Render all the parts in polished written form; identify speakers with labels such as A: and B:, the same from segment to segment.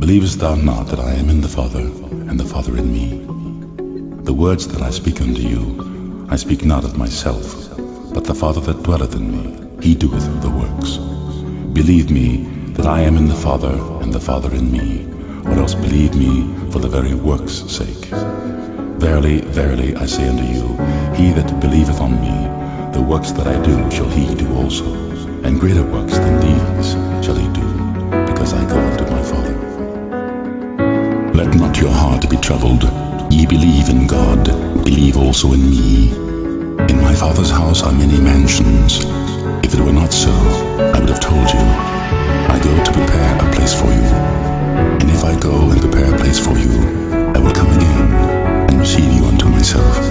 A: Believest thou not that I am in the Father, and the Father in me? The words that I speak unto you, I speak not of myself, but the Father that dwelleth in me, he doeth the works. Believe me that I am in the Father, and the Father in me, or else believe me for the very works' sake. Verily, verily, I say unto you, he that believeth on me, the works that I do shall he do also, and greater works than these shall he do, because I go unto my Father. Let not your heart be troubled. Ye believe in God, believe also in me. In my Father's house are many mansions. If it were not so, I would have told you. I go to prepare a place for you. And if I go and prepare a place for you, I will come again and receive you unto myself,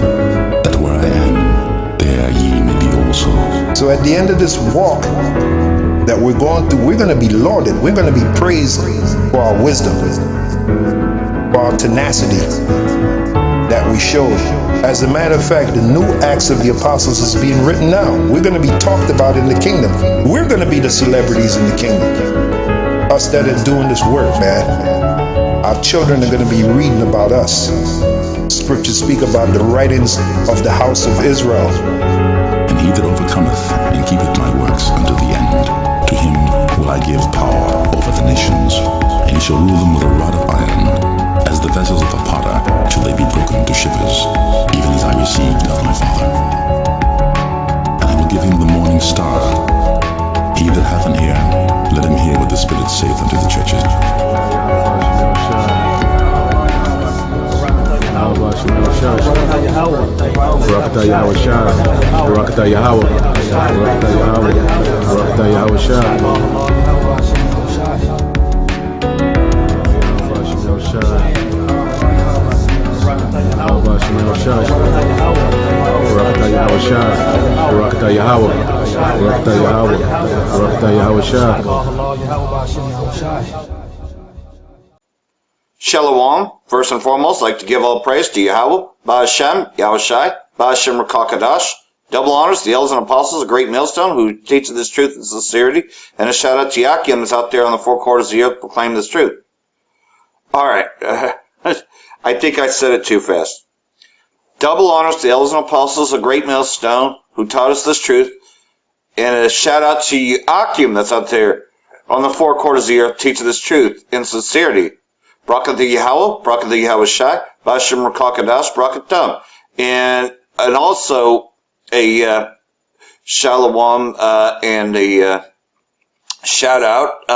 A: that where I am, there ye may be also.
B: So at the end of this walk that we're going through, we're going to be lauded. We're going to be praised for our wisdom, for our tenacity that we showed. As a matter of fact, the new Acts of the Apostles is being written now. We're going to be talked about in the kingdom. We're going to be the celebrities in the kingdom. Us that are doing this work, man. Our children are going to be reading about us. Scriptures speak about the writings of the house of Israel.
A: And he that overcometh and keepeth my works unto the end, to him will I give power over the nations, and he shall rule them with a rod of iron. As the vessels of a potter shall they be broken to shivers, even as I received of my Father. And I will give him the morning star. He that hath an ear, let him hear what the Spirit saith unto the churches.
C: Barak atha yahawashi, barak atha yahawah, barak atha yahawah, barak atha yahawashi.
D: Shalom. First and foremost, I'd like to give all praise to Yahawah, bahasham, yahawashi, bahasham, quadash. Double honors to the elders and apostles, a great millstone who teach this truth in sincerity, and a shout out to Yakim that's out there on the four quarters of the earth proclaiming this truth. Alright, I think I said it too fast. Double honors to the elders and apostles, a great millstone who taught us this truth, and a shout out to Yakim that's out there on the four quarters of the earth teaching this truth in sincerity. Barak atha yahawah, barak atha yahawashi, bahasham quadash, barak atham. And also a shalom and a shout out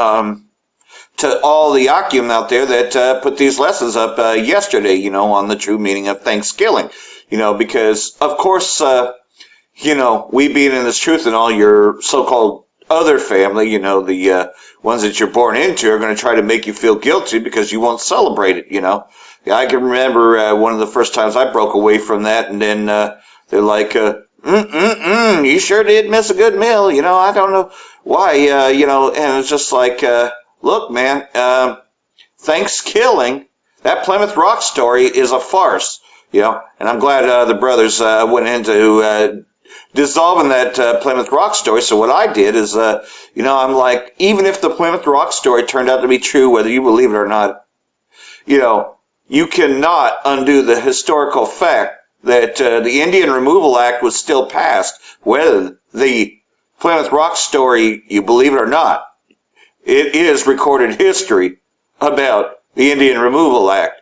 D: to all the Yakim out there that put these lessons up yesterday, on the true meaning of Thanksgiving. Because, of course, we being in this truth and all your so-called other family, the ones that you're born into are going to try to make you feel guilty because you won't celebrate it, I can remember one of the first times I broke away from that, and then they're like, you sure did miss a good meal, I don't know why, and it's just like, look, man, Thanksgiving, that Plymouth Rock story is a farce, and I'm glad the brothers went into dissolving that Plymouth Rock story. So what I did is, I'm like, even if the Plymouth Rock story turned out to be true, whether you believe it or not, you cannot undo the historical fact that the Indian Removal Act was still passed, whether the Plymouth Rock story, you believe it or not. It is recorded history about the Indian Removal Act.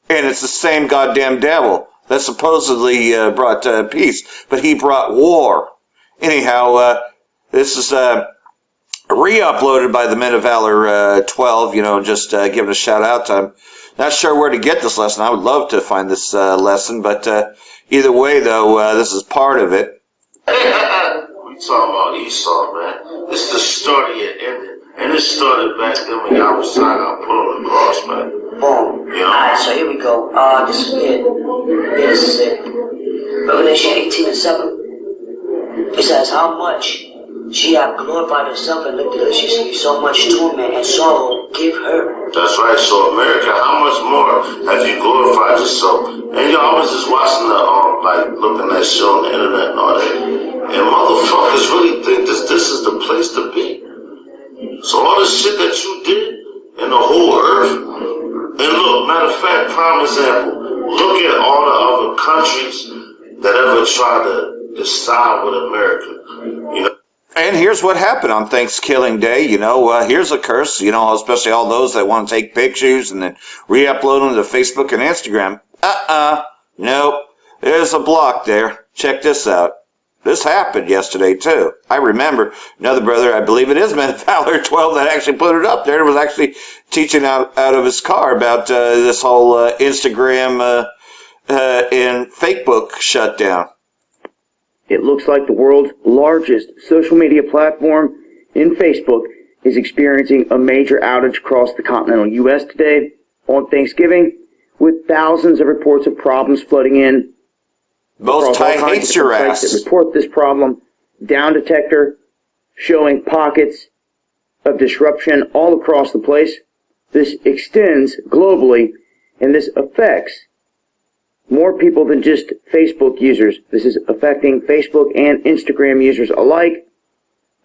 D: And it's the same goddamn devil that supposedly brought peace, but he brought war. Anyhow, this is re-uploaded by the Men of Valor 12, just giving a shout out to him. Not sure where to get this lesson. I would love to find this lesson, but either way, though, this is part of it.
E: We talking about Esau, man. It's the story it ended. And it started back then when y'all was trying to put on the cross, man.
F: Boom. Alright, so here we go. This is it. This is it. Revelation 18:7. It says, how much she hath glorified herself and lifted her, she received so much torment and sorrow, give her.
E: That's right, so America, how much more have you glorified yourself? And y'all was just watching the, looking at show on the internet and all that. And motherfuckers really think this is the place to be. So all the shit that you did in the whole earth, Matter of fact, prime example, look at all the other countries that ever tried to side with America. You know.
D: And here's what happened on Thanksgiving Day. Here's a curse, especially all those that want to take pictures and then re-upload them to Facebook and Instagram. Nope. There's a block there. Check this out. This happened yesterday, too. I remember another brother, I believe it is Valor 12, that actually put it up there. It was actually teaching out of his car about this whole Instagram and Facebook shutdown.
G: It looks like the world's largest social media platform in Facebook is experiencing a major outage across the continental U.S. today on Thanksgiving, with thousands of reports of problems flooding in.
D: Most Ty hates your ass.
G: That report this problem, Down Detector showing pockets of disruption all across the place. This extends globally, and this affects more people than just Facebook users. This is affecting Facebook and Instagram users alike,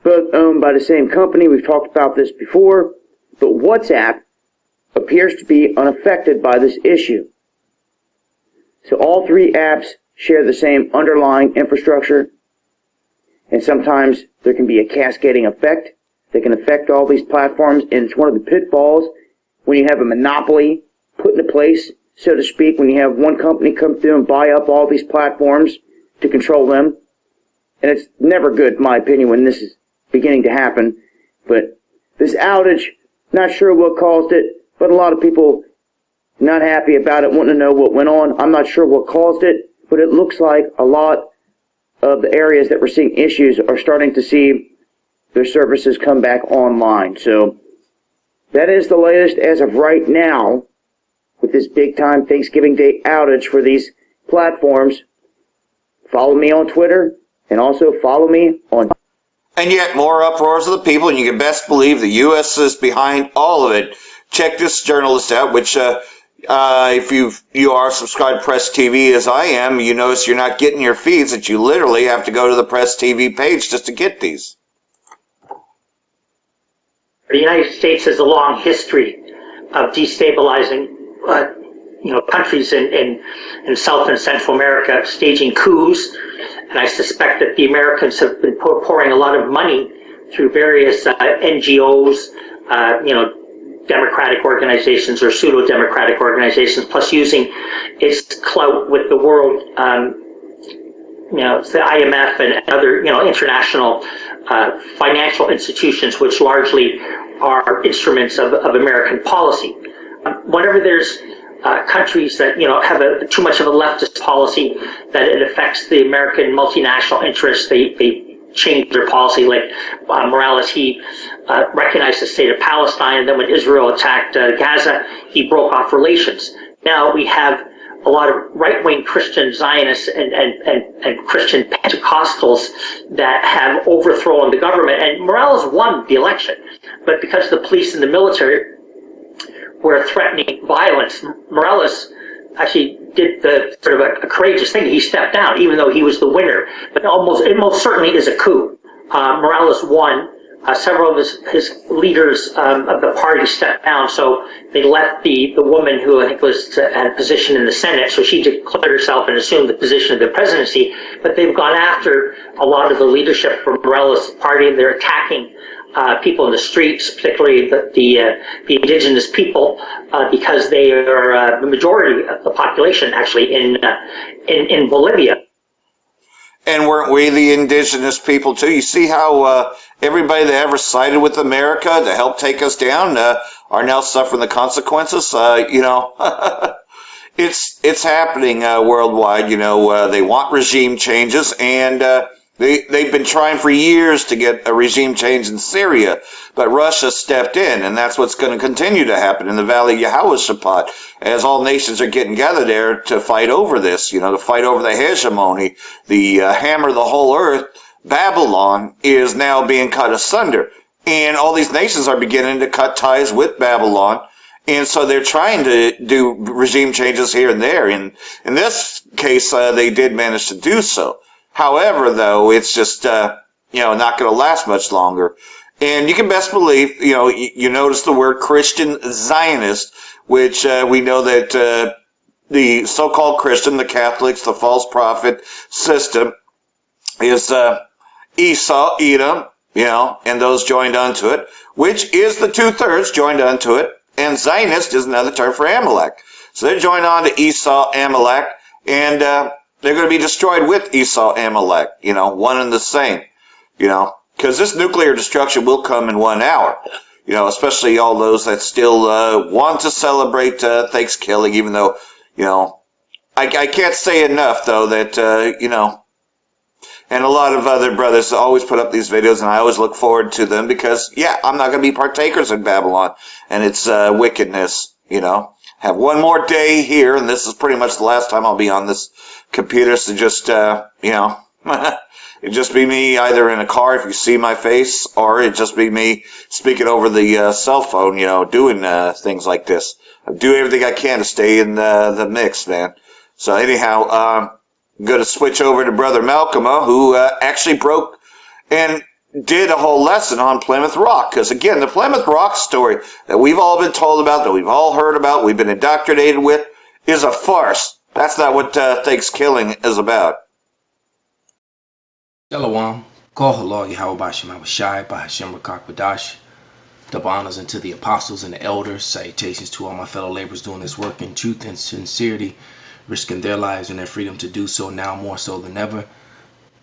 G: both owned by the same company. We've talked about this before, but WhatsApp appears to be unaffected by this issue. So all three apps share the same underlying infrastructure, and sometimes there can be a cascading effect that can affect all these platforms, and it's one of the pitfalls when you have a monopoly put into place, so to speak, when you have one company come through and buy up all these platforms to control them. And it's never good, in my opinion, when this is beginning to happen. But this outage, not sure what caused it, but a lot of people not happy about it, wanting to know what went on. I'm not sure what caused it, but it looks like a lot of the areas that we're seeing issues are starting to see their services come back online. So that is the latest as of right now with this big-time Thanksgiving Day outage for these platforms. Follow me on Twitter, and also follow me on...
D: And yet more uproars of the people, and you can best believe the U.S. is behind all of it. Check this journalist out, which if you are subscribed to Press TV as I am, you notice you're not getting your feeds, that you literally have to go to the Press TV page just to get these.
H: The United States has a long history of destabilizing countries in South and Central America, staging coups, and I suspect that the Americans have been pouring a lot of money through various NGOs, democratic organizations or pseudo-democratic organizations, plus using its clout with the world, the IMF and other, international financial institutions, which largely are instruments of American policy. Whenever there's countries that have too much of a leftist policy that it affects the American multinational interests, they change their policy. Like Morales, he recognized the state of Palestine, and then when Israel attacked Gaza, he broke off relations. Now we have a lot of right-wing Christian Zionists and Christian Pentecostals that have overthrown the government, and Morales won the election. But because the police and the military were threatening violence, Morales actually did the sort of a courageous thing. He stepped down, even though he was the winner. But it most certainly is a coup. Morales won. Several of his leaders of the party stepped down, so they left the woman who I think had a position in the Senate, so she declared herself and assumed the position of the presidency. But they've gone after a lot of the leadership from Morales' party, and they're attacking people in the streets, particularly the indigenous people, because they are the majority of the population actually in Bolivia.
D: And weren't we the indigenous people too? You see how everybody that ever sided with America to help take us down are now suffering the consequences? It's happening worldwide. They want regime changes, and they've been trying for years to get a regime change in Syria, but Russia stepped in, and that's what's going to continue to happen in the Valley Yahawashi, as all nations are getting gathered there to fight over this, to fight over the hegemony, the hammer of the whole earth. Babylon is now being cut asunder, and all these nations are beginning to cut ties with Babylon, and so they're trying to do regime changes here and there. And in this case, they did manage to do so. However, though, it's just, not going to last much longer. And you can best believe, you notice the word Christian Zionist, which we know that the so-called Christian, the Catholics, the false prophet system is Esau, Edom, and those joined unto it, which is the 2/3 joined unto it. And Zionist is another term for Amalek. So they're joined on to Esau, Amalek, and they're going to be destroyed with Esau, Amalek, one and the same, because this nuclear destruction will come in 1 hour, especially all those that still want to celebrate Thanksgiving, even though, I can't say enough, though, that, and a lot of other brothers always put up these videos, and I always look forward to them because, I'm not going to be partakers in Babylon and its wickedness, Have one more day here, and this is pretty much the last time I'll be on this computer, so just, it'd just be me either in a car if you see my face, or it'd just be me speaking over the cell phone, doing things like this. I do everything I can to stay in the mix, man. So anyhow, I'm going to switch over to Brother Malcolm, who actually broke and did a whole lesson on Plymouth Rock. Because again, the Plymouth Rock story that we've all been told about, that we've all heard about, we've been indoctrinated with, is a farce. That's not what Thanksgiving is about.
I: Shalom. Call halal yahawah bahasham quadash. Double honors unto the apostles and the elders. Salutations to all my fellow laborers doing this work in truth and sincerity, risking their lives and their freedom to do so now more so than ever.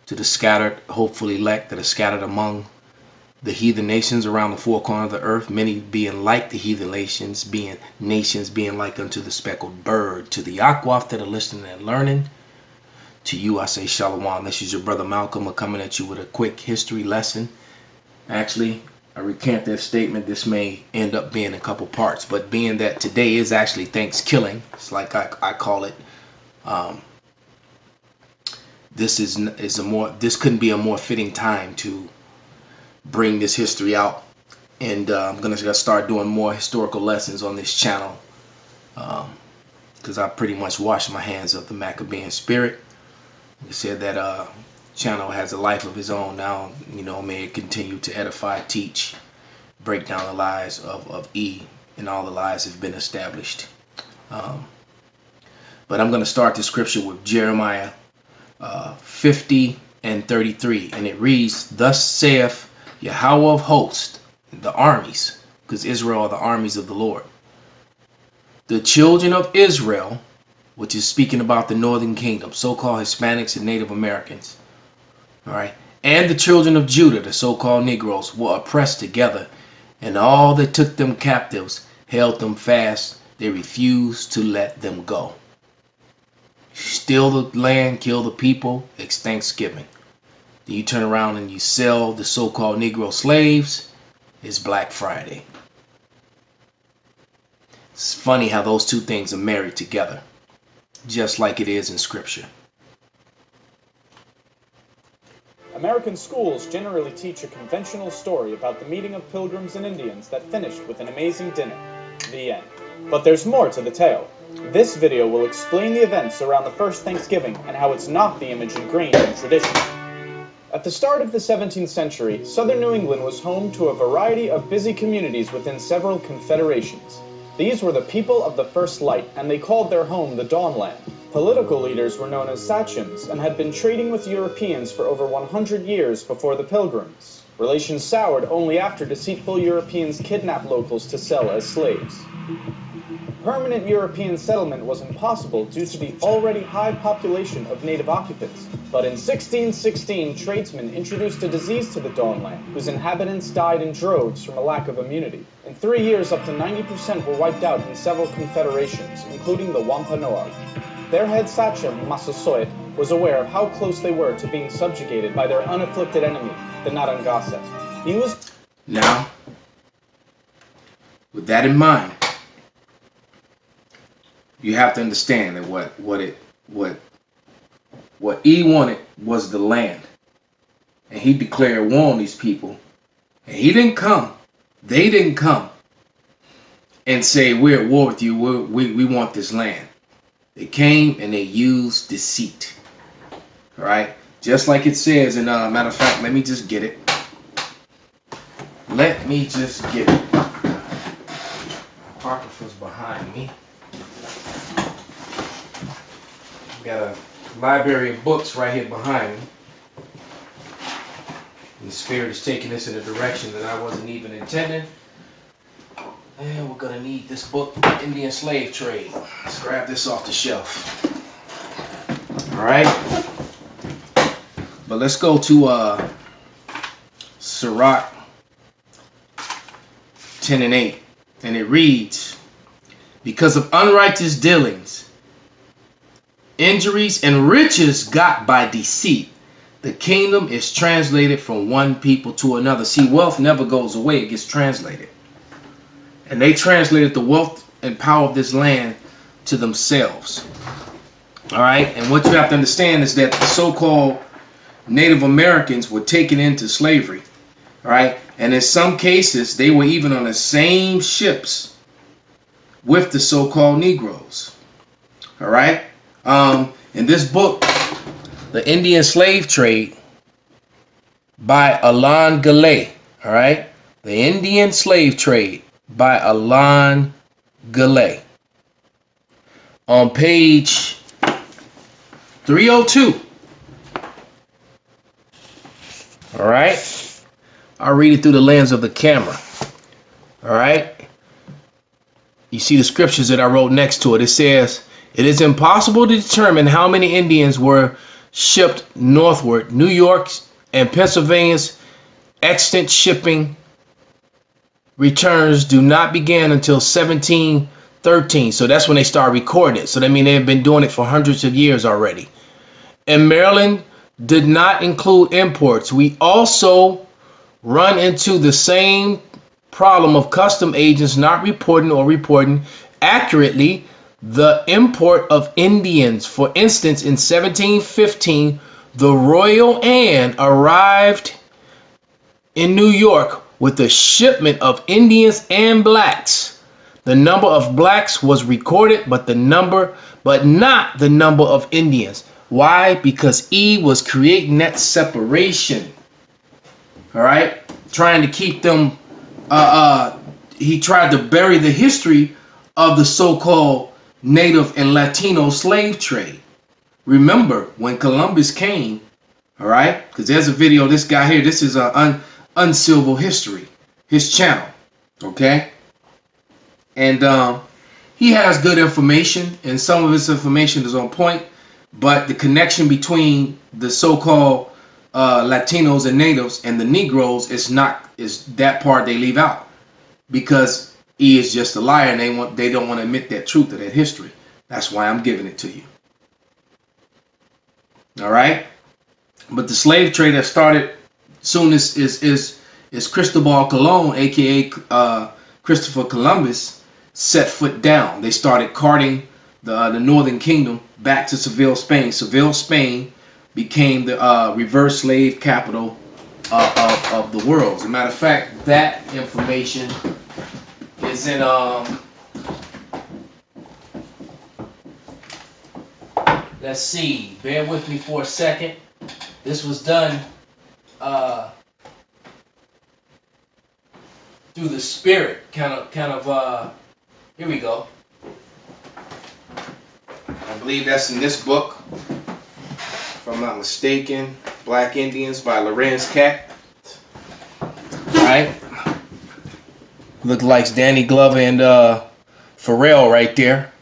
I: To the scattered, hopefully elect that are scattered among the heathen nations around the four corners of the earth, many being like the heathen nations being like unto the speckled bird. To the yahawah that are listening and learning, to you I say shalom. This is your brother Malcolm coming at you with a quick history lesson. Actually, I recant that statement. This may end up being a couple parts, but being that today is actually Thanksgiving, it's like I call it. This couldn't be a more fitting time to bring this history out, and I'm gonna start doing more historical lessons on this channel, because I pretty much washed my hands of the Maccabean spirit. They said that channel has a life of its own now. May it continue to edify, teach, break down the lies of E, and all the lies have been established. But I'm going to start the scripture with Jeremiah 50 and 33, and it reads, "Thus saith Yahawah of hosts, the armies," because Israel are the armies of the Lord, "the children of Israel," which is speaking about the northern kingdom, so-called Hispanics and Native Americans, all right, "and the children of Judah," the so-called Negroes, "were oppressed together, and all that took them captives held them fast. They refused to let them go." Steal the land, kill the people, it's Thanksgiving. Then you turn around and you sell the so-called Negro slaves, it's Black Friday. It's funny how those two things are married together, just like it is in Scripture.
J: American schools generally teach a conventional story about the meeting of pilgrims and Indians that finished with an amazing dinner. The end. But there's more to the tale. This video will explain the events around the first Thanksgiving and how it's not the image ingrained in tradition. At the start of the 17th century, southern New England was home to a variety of busy communities within several confederations. These were the people of the first light, and they called their home the Dawnland. Political leaders were known as sachems and had been trading with Europeans for over 100 years before the Pilgrims. Relations soured only after deceitful Europeans kidnapped locals to sell as slaves. Permanent European settlement was impossible due to the already high population of native occupants. But in 1616, tradesmen introduced a disease to the Dawnland, whose inhabitants died in droves from a lack of immunity. In 3 years, up to 90% were wiped out in several confederations, including the Wampanoag. Their head sachem, Massasoit, was aware of how close they were to being subjugated by their unafflicted enemy, the Narragansett. He was...
I: Now, with that in mind, you have to understand that what E wanted was the land, and he declared war on these people. And he didn't come. They didn't come and say, "We're at war with you. We want this land." They came and they used deceit. All right, just like it says in matter of fact, let me just get it. me just get it. Apocrypha's behind me. Got a library of books right here behind me. And the Spirit is taking this in a direction that I wasn't even intending. And we're gonna need this book, Indian Slave Trade. Let's grab this off the shelf. All right. But let's go to Sirach 10 and 8. And it reads, because of unrighteous dealings, injuries, and riches got by deceit, the kingdom is translated from one people to another. See, wealth never goes away. It gets translated. And they translated the wealth and power of this land to themselves. All right. And what you have to understand is that the so-called Native Americans were taken into slavery. All right. And in some cases, they were even on the same ships with the so-called Negroes. All right. In this book, The Indian Slave Trade by Alan Gallay. All right. The Indian Slave Trade by Alan Gallay. On page 302. All right. I'll read it through the lens of the camera. All right. You see the scriptures that I wrote next to it. It says, it is impossible to determine how many Indians were shipped northward. New York and Pennsylvania's extant shipping returns do not begin until 1713. So that's when they start recording it. So that means they've been doing it for hundreds of years already. And Maryland did not include imports. We also run into the same problem of custom agents not reporting or reporting accurately the import of Indians. For instance, in 1715, the Royal Anne arrived in New York with a shipment of Indians and blacks. The number of blacks was recorded, but not the number of Indians. Why? Because E was creating that separation. All right, trying to keep them. He tried to bury the history of the so-called Native and Latino slave trade. Remember when Columbus came, all right? Because there's a video of this guy here. This is an Uncivil History, his channel, okay? And he has good information, and some of his information is on point, but the connection between the so-called Latinos and natives and the Negroes is that part they leave out, because he is just a liar, and they don't want to admit that truth of that history. That's why I'm giving it to you. All right. But the slave trade that started soon is Cristobal Colon, aka Christopher Columbus, set foot down. They started carting the northern kingdom back to Seville, Spain. Seville, Spain became the reverse slave capital of the world. As a matter of fact, that information is in let's see, bear with me for a second. This was done through the Spirit, kind of here we go. I believe that's in this book, if I'm not mistaken, Black Indians by Lorenz Cat. Right? Look like Danny Glover and Pharrell right there.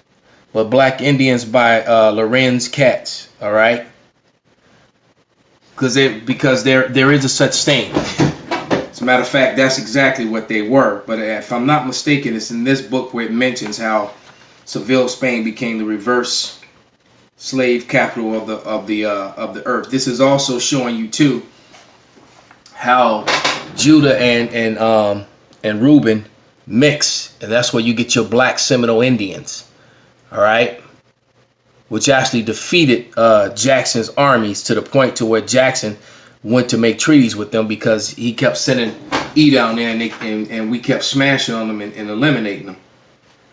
I: But Black Indians by Lorenz Katz. All right. Because there is a such thing. As a matter of fact, that's exactly what they were. But if I'm not mistaken, it's in this book where it mentions how Seville, Spain became the reverse slave capital of the earth. This is also showing you too how Judah and Reuben mix, and that's where you get your Black Seminole Indians, all right, which actually defeated Jackson's armies to the point to where Jackson went to make treaties with them because he kept sending E down there, and we kept smashing on them and eliminating them.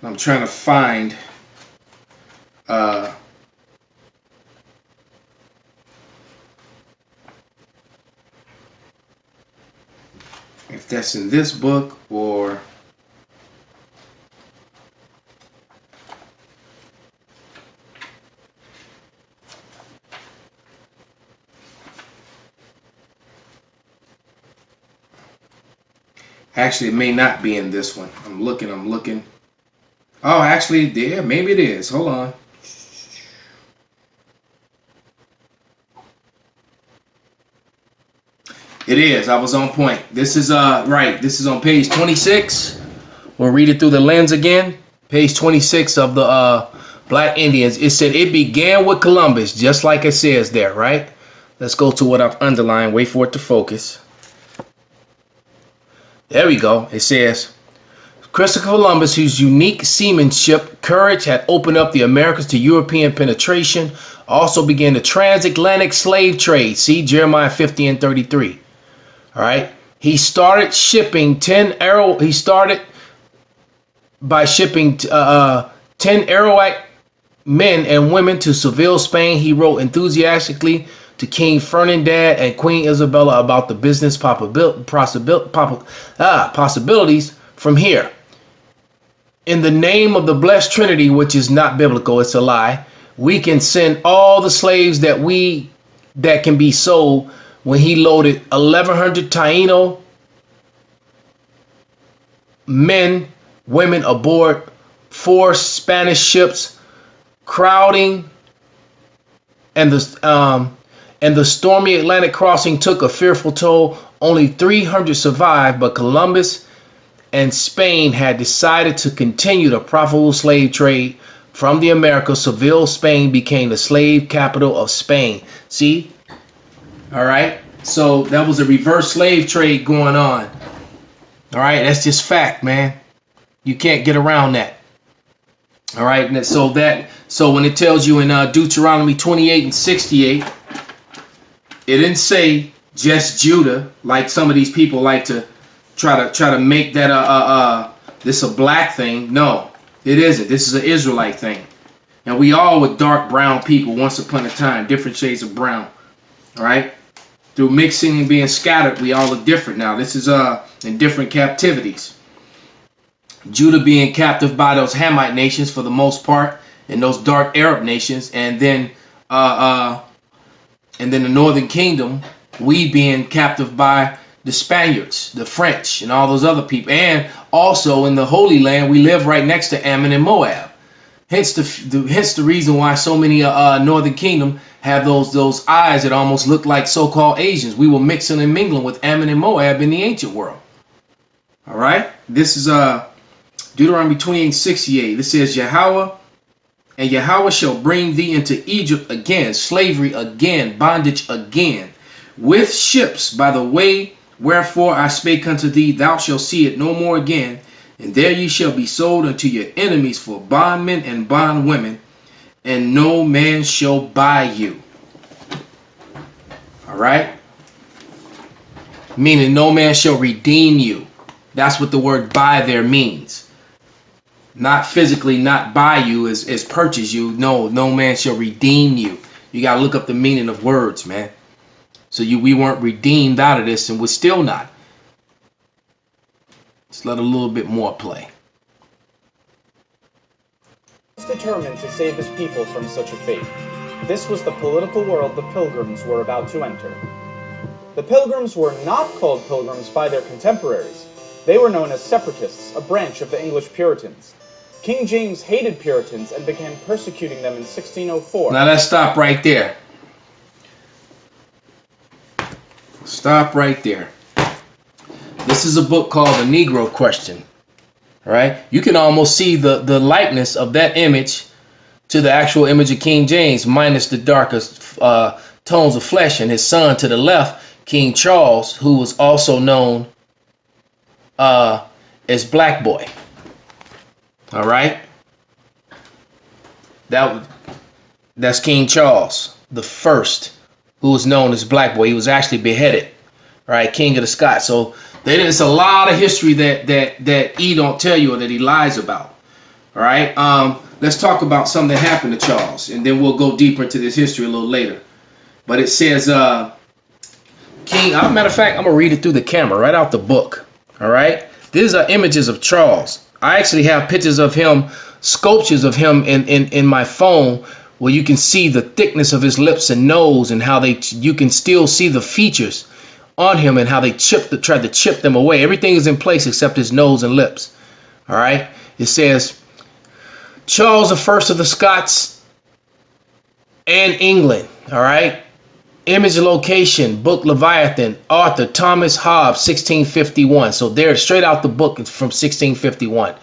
I: I'm trying to find if that's in this book or actually, it may not be in this one. I'm looking. Oh, actually, yeah, maybe it is. Hold on. It is. I was on point. This is right. This is on page 26. We'll read it through the lens again. Page 26 of the Black Indians. It said it began with Columbus, just like it says there, right? Let's go to what I've underlined. Wait for it to focus. There we go. It says, Christopher Columbus, whose unique seamanship, courage had opened up the Americas to European penetration, also began the transatlantic slave trade. See Jeremiah 50 and 33. All right. He started shipping 10 arrow. He started by shipping 10 Arawak men and women to Seville, Spain. He wrote enthusiastically to King Ferdinand and Queen Isabella about the business possibilities from here. In the name of the blessed Trinity, which is not biblical, it's a lie, we can send all the slaves that can be sold. When he loaded 1,100 Taino men, women aboard 4 Spanish ships, crowding, and the stormy Atlantic crossing took a fearful toll. Only 300 survived, but Columbus and Spain had decided to continue the profitable slave trade from the Americas. Seville, Spain became the slave capital of Spain. See? All right. So that was a reverse slave trade going on. All right. That's just fact, man. You can't get around that. All right. And so when it tells you in Deuteronomy 28 and 68, it didn't say just Judah, like some of these people like to try to make that this a black thing. No, it isn't. This is an Israelite thing. And we all were dark brown people once upon a time, different shades of brown. All right. Through mixing and being scattered, we all are different now. This is in different captivities. Judah being captive by those Hamite nations for the most part, and those dark Arab nations, and then the Northern Kingdom, we being captive by the Spaniards, the French, and all those other people. And also in the Holy Land, we live right next to Ammon and Moab. Hence the reason why so many Northern Kingdom have those eyes that almost look like so-called Asians. We were mixing and mingling with Ammon and Moab in the ancient world. All right. This is Deuteronomy 28:68. This says, Yahawah, and Yahawah shall bring thee into Egypt again, slavery again, bondage again, with ships by the way wherefore I spake unto thee, thou shalt see it no more again. And there ye shall be sold unto your enemies for bondmen and bondwomen, and no man shall buy you. All right? Meaning no man shall redeem you. That's what the word buy there means. Not physically, not buy you as purchase you. No man shall redeem you. You got to look up the meaning of words, man. So we weren't redeemed out of this, and we're still not. Let's let a little bit more play.
J: He was determined to save his people from such a fate. This was the political world the Pilgrims were about to enter. The Pilgrims were not called Pilgrims by their contemporaries. They were known as Separatists, a branch of the English Puritans. King James hated Puritans and began persecuting them in 1604.
I: Now let's stop right there. Stop right there. This is a book called The Negro Question. All right. You can almost see the likeness of that image to the actual image of King James, minus the darkest tones of flesh, and his son to the left, King Charles, who was also known as Black Boy. All right. That's King Charles the first, who was known as Black Boy. He was actually beheaded, right? King of the Scots. So there's a lot of history that E don't tell you or that he lies about. All right. Let's talk about something that happened to Charles, and then we'll go deeper into this history a little later. But it says, King. Matter of fact, I'm gonna read it through the camera, right out the book. All right. These are images of Charles. I actually have pictures of him, sculptures of him in my phone, where you can see the thickness of his lips and nose, and how you can still see the features on him and how they tried to chip them away. Everything is in place except his nose and lips. All right. It says Charles I of the Scots and England. All right. Image location, book Leviathan, author Thomas Hobbes, 1651. So there, straight out the book, it's from 1651.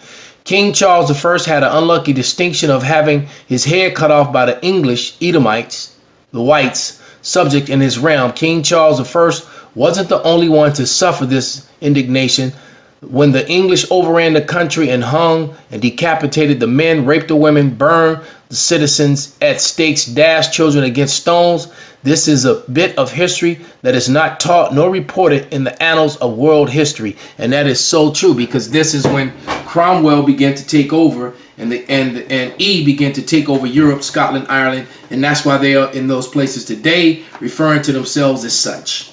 I: King Charles I had an unlucky distinction of having his head cut off by the English Edomites, the whites, subject in his realm. King Charles I wasn't the only one to suffer this indignation. When the English overran the country and hung and decapitated the men, raped the women, burned the citizens at stakes, dashed children against stones, this is a bit of history that is not taught nor reported in the annals of world history. And that is so true, because this is when Cromwell began to take over, and E began to take over Europe, Scotland, Ireland, and that's why they are in those places today, referring to themselves as such.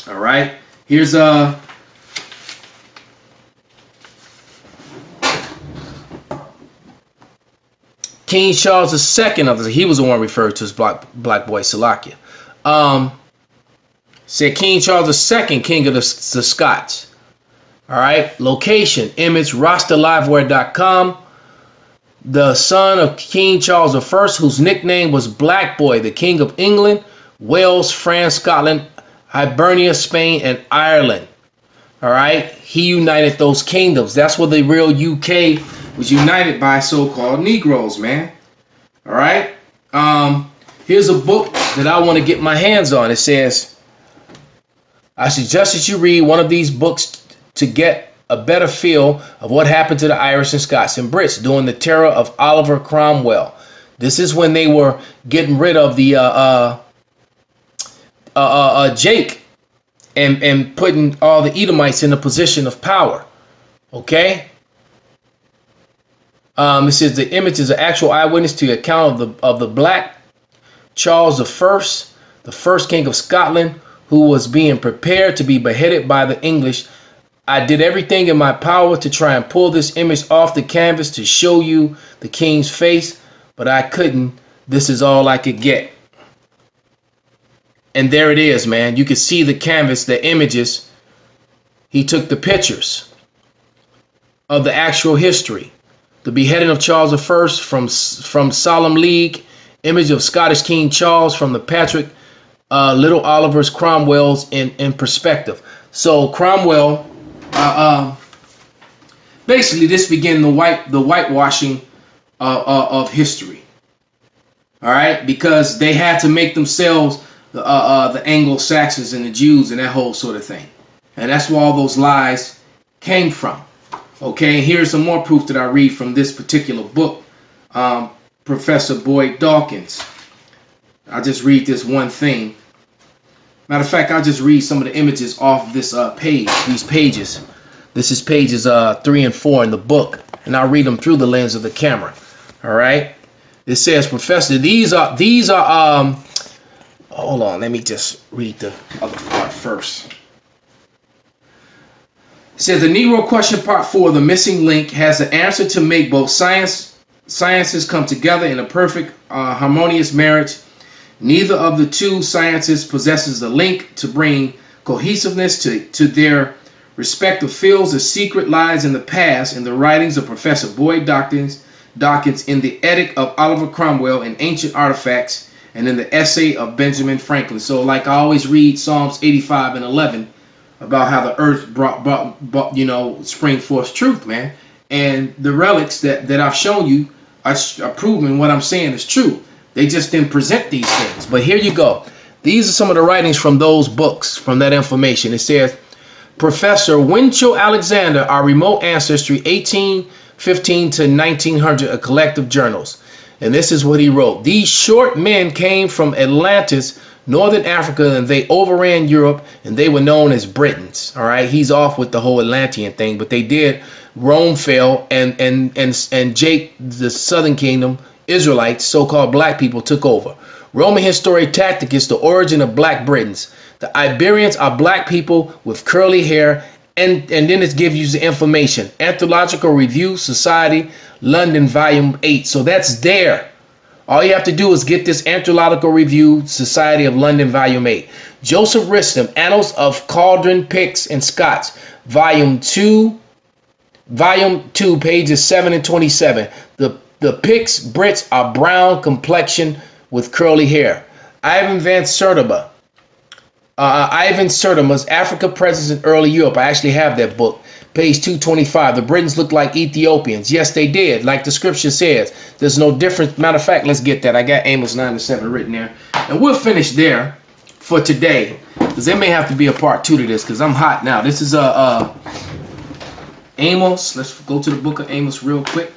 I: All right, here's King Charles II, he was the one referred to as Black Boy Salakia. Said King Charles II, King of the Scots. All right, location, image, rosterliveware.com. The son of King Charles I, whose nickname was Black Boy, the King of England, Wales, France, Scotland, Hibernia, Spain, and Ireland. All right, he united those kingdoms. That's what the real UK was united by, so-called Negroes, man. All right. Here's a book that I want to get my hands on. It says, I suggest that you read one of these books to get a better feel of what happened to the Irish and Scots and Brits during the terror of Oliver Cromwell. This is when they were getting rid of the Jake and putting all the Edomites in a position of power. Okay. It says the image is an actual eyewitness to the account of the Black Charles I, the first king of Scotland, who was being prepared to be beheaded by the English. I did everything in my power to try and pull this image off the canvas to show you the king's face, but I couldn't. This is all I could get. And there it is, man. You can see the canvas, the images. He took the pictures of the actual history. The beheading of Charles I from Solemn League, image of Scottish King Charles from the Patrick Little Oliver's Cromwell's in perspective. So Cromwell, basically this began the whitewashing of history. All right, because they had to make themselves the Anglo-Saxons and the Jews and that whole sort of thing, and that's where all those lies came from. Okay, here's some more proof that I read from this particular book, Professor Boyd Dawkins. I'll just read this one thing. Matter of fact, I'll just read some of the images off this page, these pages. This is pages 3 and 4 in the book, and I'll read them through the lens of the camera. All right. It says, Professor, these are hold on, let me just read the other part first. It says the Negro question part 4, the missing link, has the answer to make both sciences come together in a perfect harmonious marriage. Neither of the two sciences possesses the link to bring cohesiveness to their respective fields. The secret lies in the past, in the writings of Professor Boyd Dawkins, in the Edict of Oliver Cromwell, in Ancient Artifacts, and in the essay of Benjamin Franklin. So like I always read Psalms 85 and 11 about how the earth brought spring forth truth, man. And the relics that I've shown you are proving what I'm saying is true. They just didn't present these things. But here you go. These are some of the writings from those books, from that information. It says, Professor Winchell Alexander, Our Remote Ancestry, 1815 to 1900, a collective journals. And this is what he wrote. These short men came from Atlantis, northern Africa, and they overran Europe, and they were known as Britons. All right, he's off with the whole Atlantean thing, but they did. Rome fell, and Jake, the southern kingdom, Israelites, so-called black people, took over. Roman historic tactic is the origin of black Britons. The Iberians are black people with curly hair And then it gives you the information. Anthological Review Society, London, Volume 8. So that's there. All you have to do is get this Anthological Review Society of London, Volume 8. Joseph Riston, Annals of Cauldron, Picts, and Scots, Volume 2, pages 7 and 27. The Picts, Brits are brown complexion with curly hair. Ivan Sertima's Africa Presence in Early Europe. I actually have that book. Page 225. The Britons look like Ethiopians. Yes, they did. Like the scripture says. There's no difference. Matter of fact, let's get that. I got Amos 9-7 written there. And we'll finish there for today. Because there may have to be a part 2 to this. Because I'm hot now. This is Amos. Let's go to the book of Amos real quick.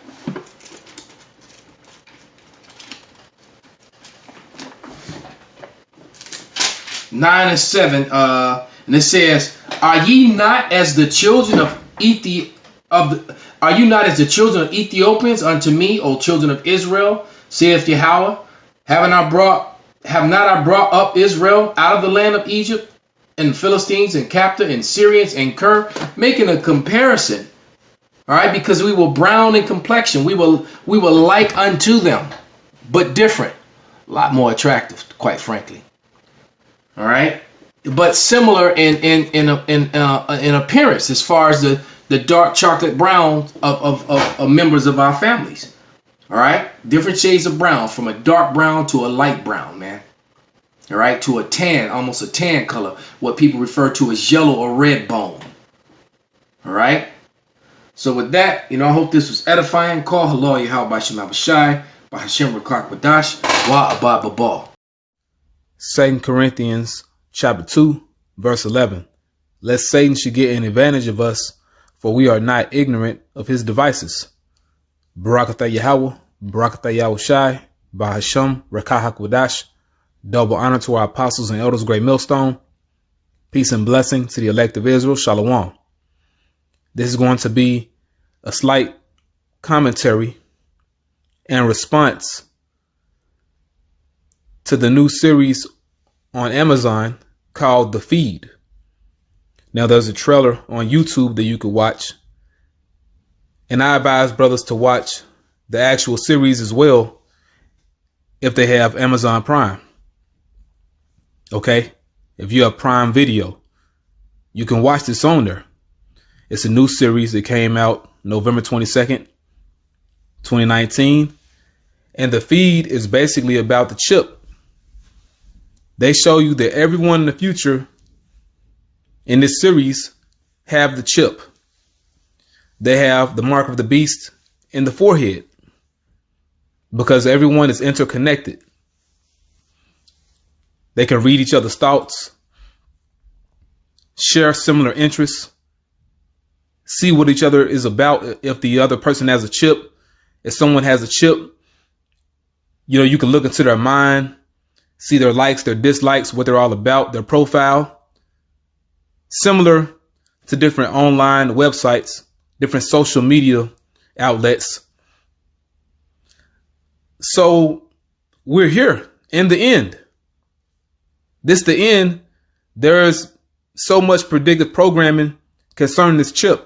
I: 9-7, and it says, "Are ye not as the children of Are you not as the children of Ethiopians unto me, O children of Israel? Saith Yahawah, have not I brought up Israel out of the land of Egypt, and Philistines and Captor and Syrians and Ker," making a comparison. All right, because we were brown in complexion, we were like unto them, but different, a lot more attractive, quite frankly. All right, but similar in appearance as far as the dark chocolate brown of members of our families. All right, different shades of brown, from a dark brown to a light brown, man. All right, to a tan, almost a tan color, what people refer to as yellow or red bone. All right. So with that, I hope this was edifying. Call hello, yahawah, bahasham, quadash, wa abba.
C: 2 Corinthians chapter 2, verse 11. Lest Satan should get an advantage of us, for we are not ignorant of his devices. Barak atha yahawah, barak atha yahawashi, bahasham, quadash. Double honor to our apostles and elders, great millstone. Peace and blessing to the elect of Israel. Shalom. This is going to be a slight commentary and response to the new series on Amazon called The Feed. Now, there's a trailer on YouTube that you could watch, and I advise brothers to watch the actual series as well if they have Amazon Prime. Okay, if you have Prime Video, you can watch this on there. It's a new series that came out November 22nd, 2019, and The Feed is basically about the chip. They show you that everyone in the future in this series have the chip. They have the mark of the beast in the forehead because everyone is interconnected. They can read each other's thoughts, share similar interests, see what each other is about. If the other person has a chip, if someone has a chip, you can look into their mind, see their likes, their dislikes, what they're all about, their profile. Similar to different online websites, different social media outlets. So we're here in the end. This the end. There's so much predictive programming concerning this chip.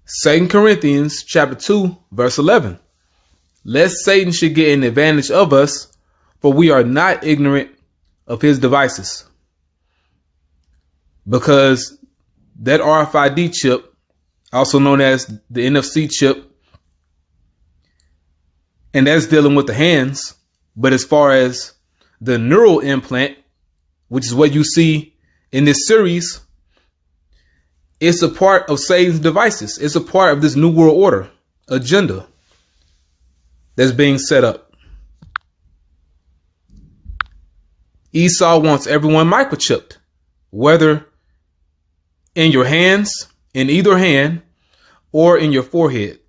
C: Second Corinthians chapter 2, verse 11. Lest Satan should get an advantage of us, for we are not ignorant of his devices. Because that RFID chip, also known as the NFC chip, and that's dealing with the hands. But as far as the neural implant, which is what you see in this series, it's a part of Satan's devices. It's a part of this new world order agenda that's being set up. Esau wants everyone microchipped, whether in your hands, in either hand, or in your forehead,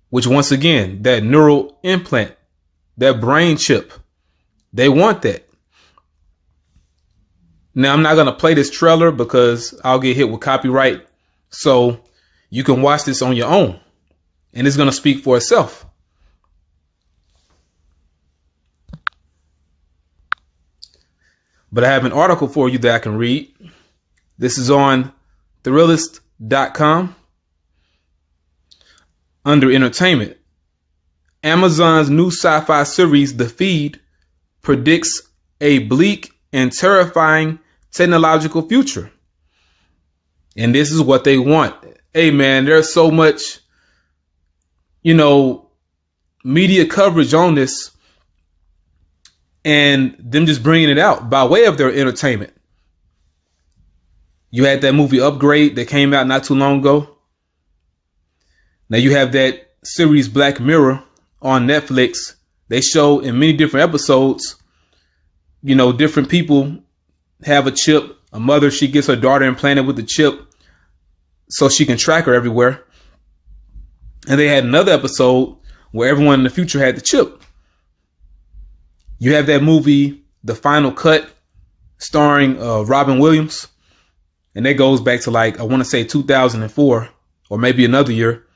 C: which once again, that neural implant, that brain chip, they want that. Now, I'm not going to play this trailer because I'll get hit with copyright. So you can watch this on your own and it's going to speak for itself. But I have an article for you that I can read. This is on Thrillist.com under entertainment. Amazon's new sci-fi series, The Feed, predicts a bleak and terrifying technological future. And this is what they want. Hey, man, there's so much, media coverage on this and them just bringing it out by way of their entertainment. You had that movie Upgrade that came out not too long ago. Now you have that series Black Mirror on Netflix. They show in many different episodes, different people have a chip. A mother, she gets her daughter implanted with the chip so she can track her everywhere. And they had another episode where everyone in the future had the chip. You have that movie, The Final Cut, starring Robin Williams. And that goes back to I want to say 2004 or maybe another year.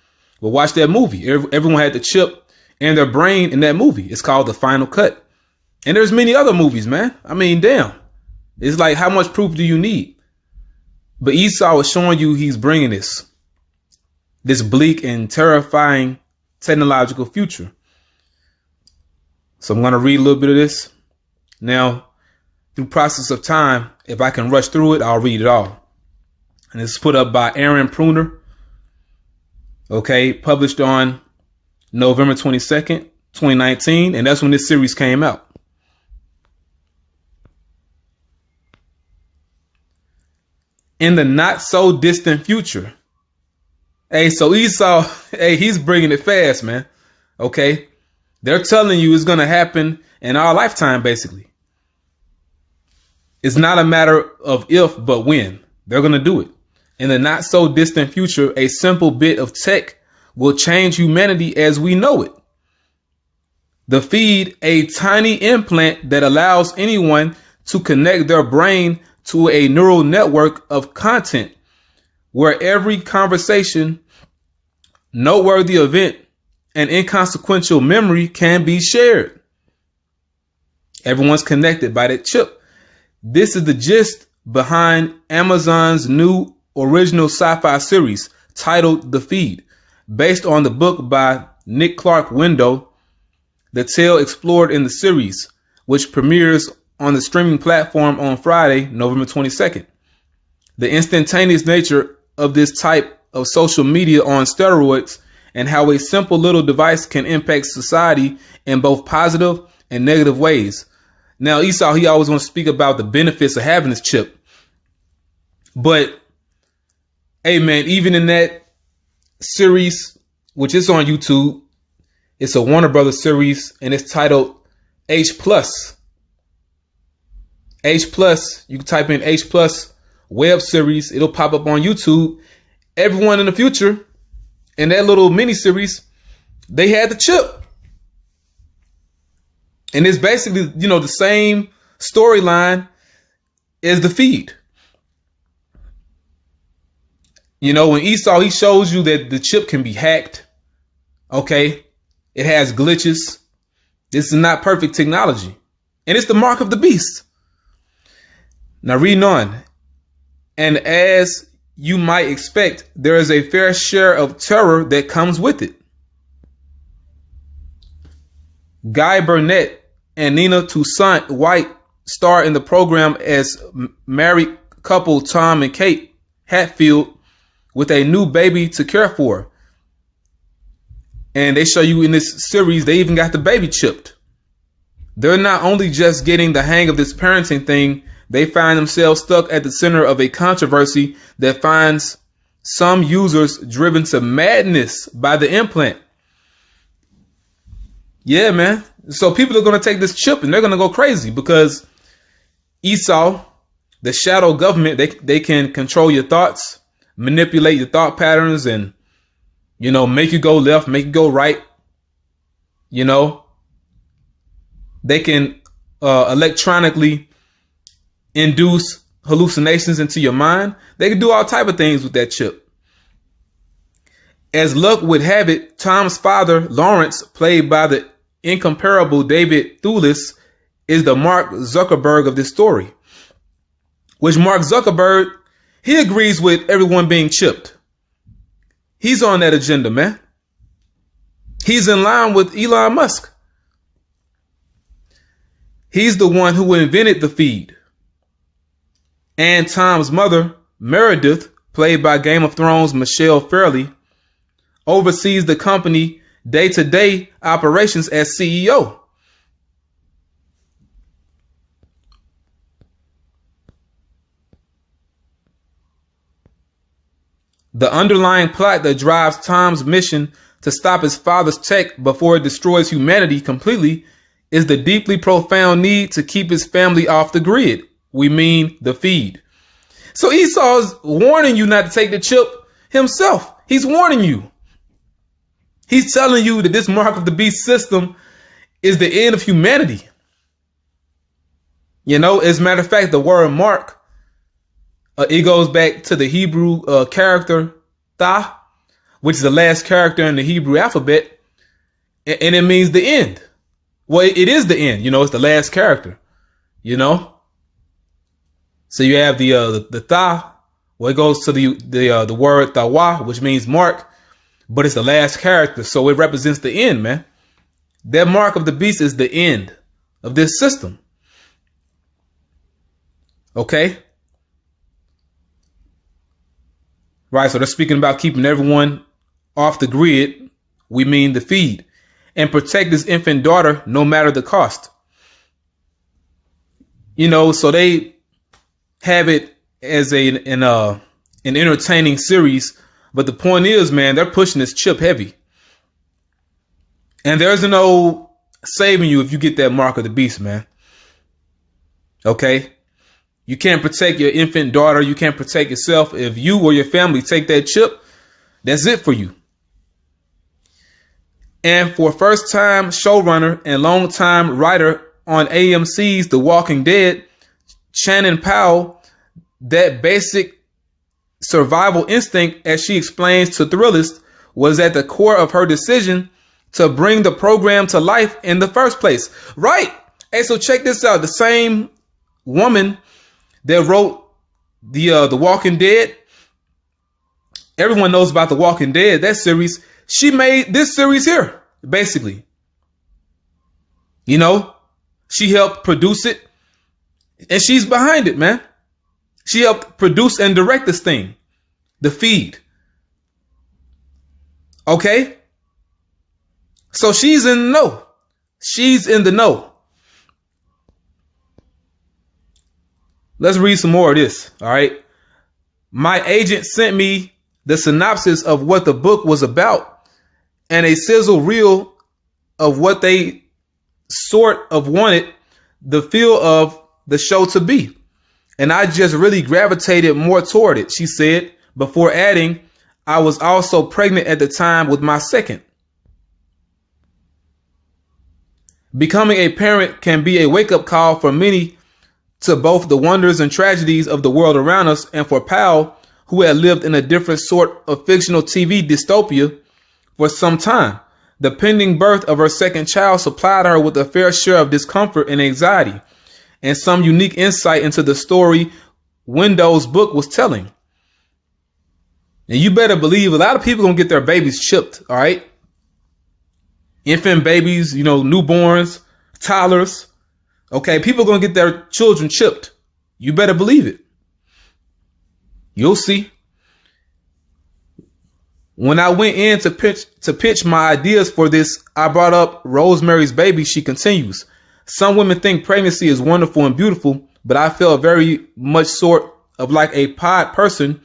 C: But watch that movie. Everyone had the chip in their brain in that movie. It's called The Final Cut. And there's many other movies, man. I mean, damn. It's like, how much proof do you need? But Esau is showing you he's bringing this bleak and terrifying technological future. So I'm going to read a little bit of this. Now, through process of time, if I can rush through it, I'll read it all. And it's put up by Aaron Pruner. Okay, published on November 22nd, 2019. And that's when this series came out. In the not so distant future. Hey, so Esau, he's bringing it fast, man. Okay. They're telling you it's going to happen in our lifetime, basically. It's not a matter of if, but when. They're going to do it. In the not so distant future, a simple bit of tech will change humanity as we know it. The Feed, a tiny implant that allows anyone to connect their brain to a neural network of content where every conversation, noteworthy event, and inconsequential memory can be shared. Everyone's connected by that chip. This is the gist behind Amazon's new original sci-fi series titled The Feed, based on the book by Nick Clark Window, the tale explored in the series, which premieres on the streaming platform on Friday, November 22nd. The instantaneous nature of this type of social media on steroids and how a simple little device can impact society in both positive and negative ways. Now, Esau, he always wants to speak about the benefits of having this chip. But, hey, man, even in that series, which is on YouTube, it's a Warner Brothers series, and it's titled H+. H+, you can type in H+ web series. It'll pop up on YouTube. Everyone in the future, in that little mini series, they had the chip. And it's basically, the same storyline as The Feed. When Esau, he shows you that the chip can be hacked. Okay. It has glitches. This is not perfect technology. And it's the mark of the beast. Now reading on. And as you might expect, there is a fair share of terror that comes with it. Guy Burnett and Nina Toussaint White star in the program as married couple Tom and Kate Hatfield with a new baby to care for. And they show you in this series, they even got the baby chipped. They're not only just getting the hang of this parenting thing, they find themselves stuck at the center of a controversy that finds some users driven to madness by the implant. Yeah, man. So people are going to take this chip and they're going to go crazy because Esau, the shadow government, they can control your thoughts, manipulate your thought patterns, and, make you go left, make you go right. They can electronically induce hallucinations into your mind. They can do all type of things with that chip. As luck would have it, Tom's father, Lawrence, played by the incomparable David Thewlis, is the Mark Zuckerberg of this story. which Mark Zuckerberg, he agrees with everyone being chipped. He's on that agenda, man. He's in line with Elon Musk. He's the one who invented the feed. And Tom's mother, Meredith, played by Game of Thrones Michelle Fairley, oversees the company day-to-day operations as CEO. The underlying plot that drives Tom's mission to stop his father's tech before it destroys humanity completely is the deeply profound need to keep his family off the grid. We mean the feed. So Esau's warning you not to take the chip himself. He's warning you. He's telling you that this mark of the beast system is the end of humanity. You know, as a matter of fact, the word mark, it goes back to the Hebrew character atha, which is the last character in the Hebrew alphabet, and it means the end. Well, it is the end. You know, it's the last character. You know, so you have the atha. Well, it goes to the word yahawah, which means mark, but it's the last character, so it represents the end, man. That mark of the beast is the end of this system. Okay. Right, so they're speaking about keeping everyone off the grid. We mean the feed, and protect his infant daughter no matter the cost. You know, so they have it as an entertaining series, but the point is, man, they're pushing this chip heavy, and there's no saving you if you get that mark of the beast, man. Okay. You can't protect your infant daughter. You can't protect yourself. If you or your family take that chip, that's it for you. And for first-time showrunner and long-time writer on AMC's The Walking Dead, Shannon Powell, that basic survival instinct, as she explains to Thrillist, was at the core of her decision to bring the program to life in the first place. Right. Hey, so check this out. The same woman that wrote the Walking Dead, everyone knows about The Walking Dead, that series. She made this series here, basically. You know, she helped produce it, and she's behind it, man. She helped produce and direct this thing, The Feed. Okay? So she's in the know. She's in the know. Let's read some more of this, all right? My agent sent me the synopsis of what the book was about and a sizzle reel of what they sort of wanted the feel of the show to be. And I just really gravitated more toward it, she said, before adding, I was also pregnant at the time with my second. Becoming a parent can be a wake-up call for many to both the wonders and tragedies of the world around us, and for Powell, who had lived in a different sort of fictional TV dystopia for some time. The pending birth of her second child supplied her with a fair share of discomfort and anxiety, and some unique insight into the story Window's book was telling. And you better believe a lot of people gonna get their babies chipped, all right? Infant babies, you know, newborns, toddlers. Okay, people are going to get their children chipped. You better believe it. You'll see. When I went in to pitch my ideas for this, I brought up Rosemary's Baby, she continues. Some women think pregnancy is wonderful and beautiful, but I felt very much sort of like a pod person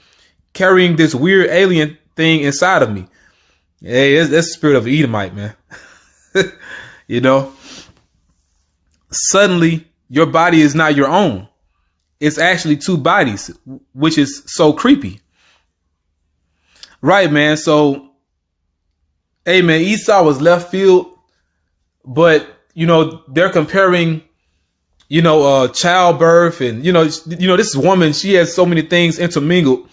C: carrying this weird alien thing inside of me. Hey, that's the spirit of an Edomite, man. You know? Suddenly, your body is not your own. It's actually two bodies, which is so creepy. Right, man. So, hey, man, Esau was left field, but, you know, they're comparing, you know, childbirth and, you know, this woman, she has so many things intermingled.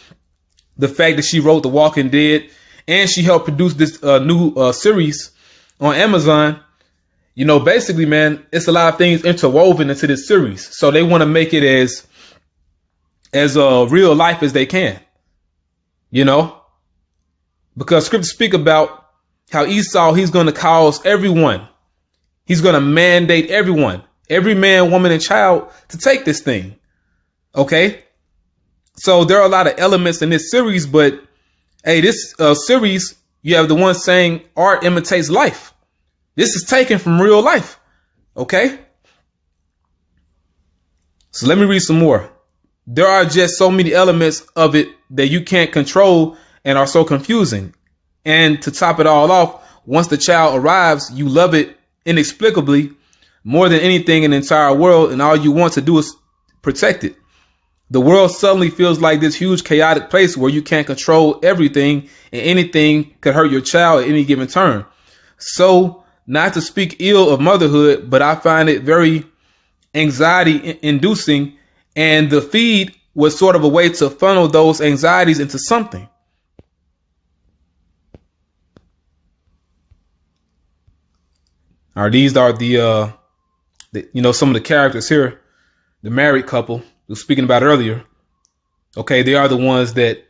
C: The fact that she wrote The Walking Dead and she helped produce this new series on Amazon. You know, basically, man, it's a lot of things interwoven into this series. So they want to make it as as real life as they can, you know, because scriptures speak about how Esau, he's going to cause everyone, he's going to mandate everyone, every man, woman, and child to take this thing. Okay. So there are a lot of elements in this series, but hey, this series, you have the one saying art imitates life. This is taken from real life. Okay. So let me read some more. There are just so many elements of it that you can't control and are so confusing. And to top it all off, once the child arrives, you love it inexplicably more than anything in the entire world. And all you want to do is protect it. The world suddenly feels like this huge chaotic place where you can't control everything and anything could hurt your child at any given turn. So, not to speak ill of motherhood, but I find it very anxiety inducing, and the feed was sort of a way to funnel those anxieties into something. All right, these are the some of the characters here, the married couple we were speaking about earlier. Okay, they are the ones that,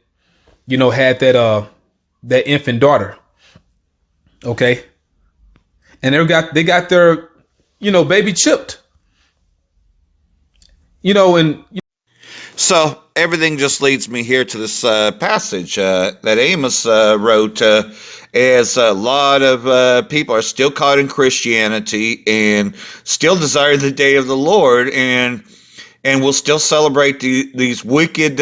C: had that infant daughter. Okay. And they got their, baby chipped.
D: So everything just leads me here to this passage that Amos wrote, as a lot of people are still caught in Christianity and still desire the day of the Lord, and will still celebrate these wicked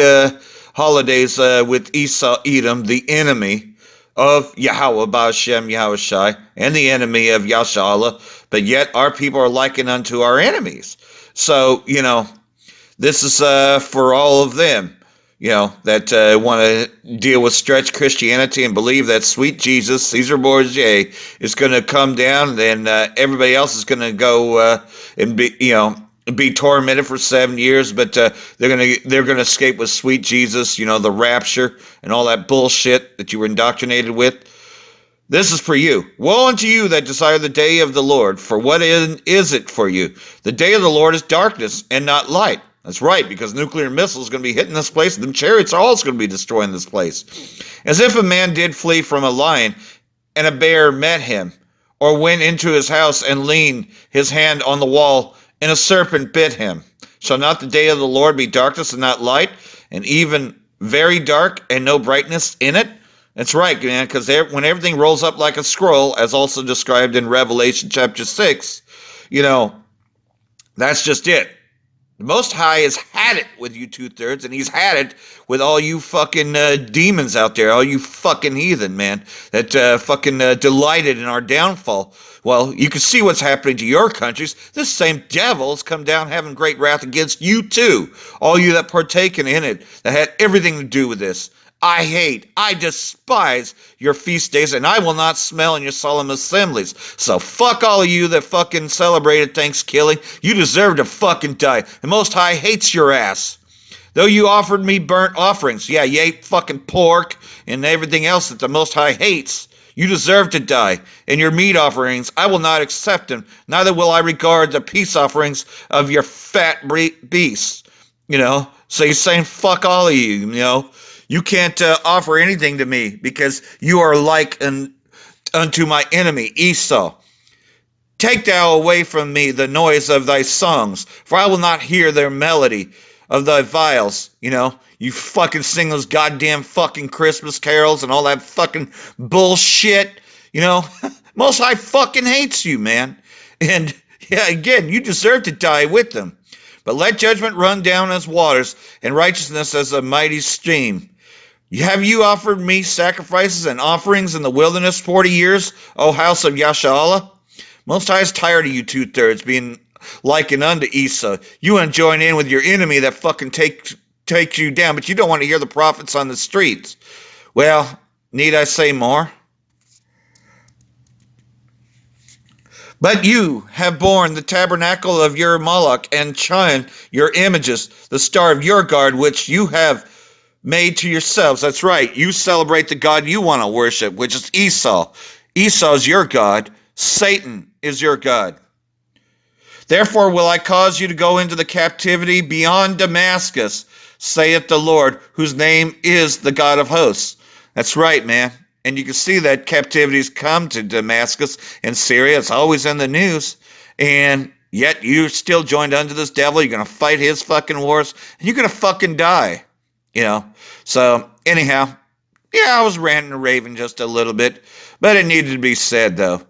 D: holidays with Esau, Edom, the enemy of Yahawah, bahasham, yahawashi, and the enemy of Yashala, but yet our people are likened unto our enemies. So, this is for all of them, that want to deal with stretch Christianity and believe that sweet Jesus, Caesar Borgia, is going to come down, and everybody else is going to go and be tormented for 7 years, but they're gonna escape with sweet Jesus, the rapture and all that bullshit that you were indoctrinated with. This is for you. Woe unto you that desire the day of the Lord, for what is it for you? The day of the Lord is darkness and not light. That's right, because nuclear missiles are going to be hitting this place, and them chariots are also going to be destroying this place. As if a man did flee from a lion, and a bear met him, or went into his house and leaned his hand on the wall, and a serpent bit him. Shall not the day of the Lord be darkness and not light, and even very dark and no brightness in it? That's right, man, because when everything rolls up like a scroll, as also described in Revelation chapter 6, that's just it. The Most High has had it with you 2/3, and he's had it with all you fucking demons out there, all you fucking heathen, man, that fucking delighted in our downfall. Well, you can see what's happening to your countries. This same devil's come down having great wrath against you too, all you that partaken in it, that had everything to do with this. I despise your feast days, and I will not smell in your solemn assemblies. So fuck all of you that fucking celebrated Thanksgiving. You deserve to fucking die. The Most High hates your ass. Though you offered me burnt offerings, yeah, you ate fucking pork and everything else that the Most High hates. You deserve to die. And your meat offerings, I will not accept them. Neither will I regard the peace offerings of your fat beasts. So he's saying fuck all of you, You can't offer anything to me because you are like unto my enemy, Esau. Take thou away from me the noise of thy songs, for I will not hear their melody of thy viols. You fucking sing those goddamn fucking Christmas carols and all that fucking bullshit. Most High fucking hates you, man. And yeah, again, you deserve to die with them. But let judgment run down as waters, and righteousness as a mighty stream. Have you offered me sacrifices and offerings in the wilderness 40 years, O house of Yashala? Most High is tired of you 2/3 being likened unto Esau. You want to join in with your enemy that fucking takes you down, but you don't want to hear the prophets on the streets. Well, need I say more? But you have borne the tabernacle of your Moloch, and Chon, your images, the star of your guard, which you have made to yourselves. That's right. You celebrate the God you want to worship, which is Esau. Esau is your God. Satan is your God. Therefore will I cause you to go into the captivity beyond Damascus, saith the Lord, whose name is the God of hosts. That's right, man. And you can see that captivity's come to Damascus and Syria. It's always in the news. And yet you're still joined unto this devil. You're going to fight his fucking wars. And you're going to fucking die. So, anyhow, yeah, I was ranting and raving just a little bit. But it needed to be said, though.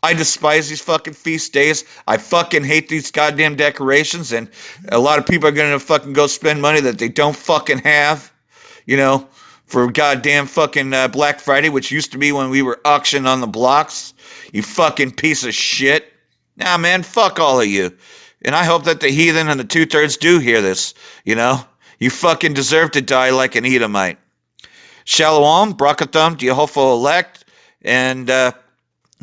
D: I despise these fucking feast days. I fucking hate these goddamn decorations. And a lot of people are going to fucking go spend money that they don't fucking have. For goddamn fucking Black Friday, which used to be when we were auctioning on the blocks. You fucking piece of shit. Nah, man, fuck all of you. And I hope that the heathen and the two-thirds do hear this, You fucking deserve to die like an Edomite. Shalom, brakatham, Jehovah elect, and, call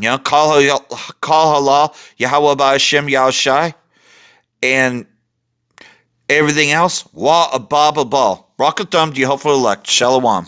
D: halal, yahawah, bahasham, yahawashi, and everything else, wa abab abal. Brakatham, Jehovah elect. Shalom.